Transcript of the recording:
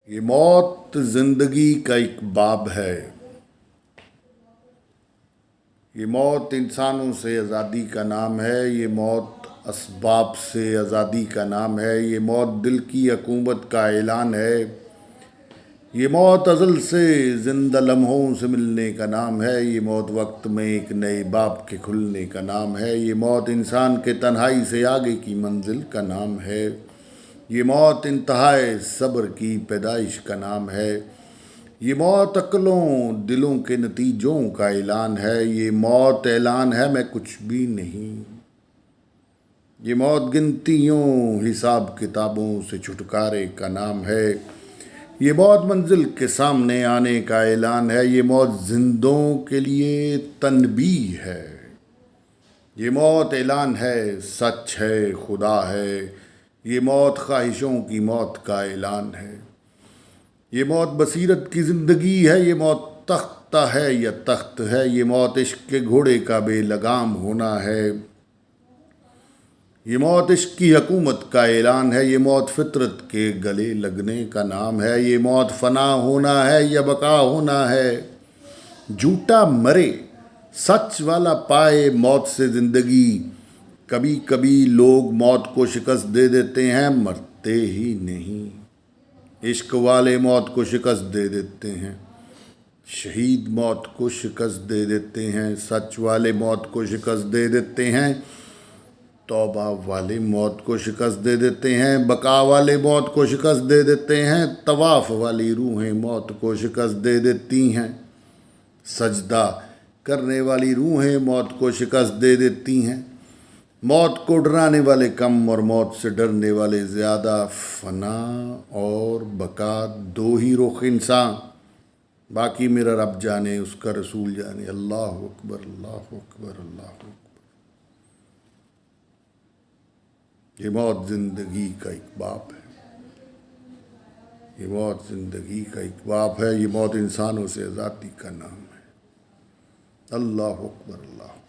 یہ موت زندگی کا ایک باب ہے۔ یہ موت انسانوں سے آزادی کا نام ہے۔ یہ موت اسباب سے آزادی کا نام ہے۔ یہ موت دل کی حکومت کا اعلان ہے۔ یہ موت ازل سے زندہ لمحوں سے ملنے کا نام ہے۔ یہ موت وقت میں ایک نئے باب کے کھلنے کا نام ہے۔ یہ موت انسان کے تنہائی سے آگے کی منزل کا نام ہے۔ یہ موت انتہائے صبر کی پیدائش کا نام ہے۔ یہ موت عقلوں دلوں کے نتیجوں کا اعلان ہے۔ یہ موت اعلان ہے میں کچھ بھی نہیں۔ یہ موت گنتیوں حساب کتابوں سے چھٹکارے کا نام ہے۔ یہ موت منزل کے سامنے آنے کا اعلان ہے۔ یہ موت زندوں کے لیے تنبیہ ہے۔ یہ موت اعلان ہے، سچ ہے، خدا ہے۔ یہ موت خواہشوں کی موت کا اعلان ہے۔ یہ موت بصیرت کی زندگی ہے۔ یہ موت تختہ ہے یا تخت ہے۔ یہ موت عشق کے گھوڑے کا بے لگام ہونا ہے۔ یہ موت عشق کی حکومت کا اعلان ہے۔ یہ موت فطرت کے گلے لگنے کا نام ہے۔ یہ موت فنا ہونا ہے یا بقا ہونا ہے۔ جھوٹا مرے، سچ والا پائے موت سے زندگی۔ کبھی کبھی لوگ موت کو شکست دے دیتے ہیں، مرتے ہی نہیں۔ عشق والے موت کو شکست دے دیتے ہیں، شہید موت کو شکست دے دیتے ہیں، سچ والے موت کو شکست دے دیتے ہیں، توبہ والے موت کو شکست دے دیتے ہیں، بقا والے موت کو شکست دے دیتے ہیں، طواف والی روحیں موت کو شکست دے دیتی ہیں، سجدہ کرنے والی روحیں موت کو شکست دے دیتی ہیں۔ موت کو ڈرانے والے کم اور موت سے ڈرنے والے زیادہ۔ فنا اور بقا دو ہی رخ انسان، باقی میرا رب جانے، اس کا رسول جانے۔ اللہ اکبر، اللہ اکبر، اللہ اکبر۔ یہ موت زندگی کا ایک باب ہے۔ یہ موت زندگی کا ایک باب ہے۔ یہ موت انسانوں سے آزادی کا نام ہے۔ اللہ اکبر، اللہ اکبر۔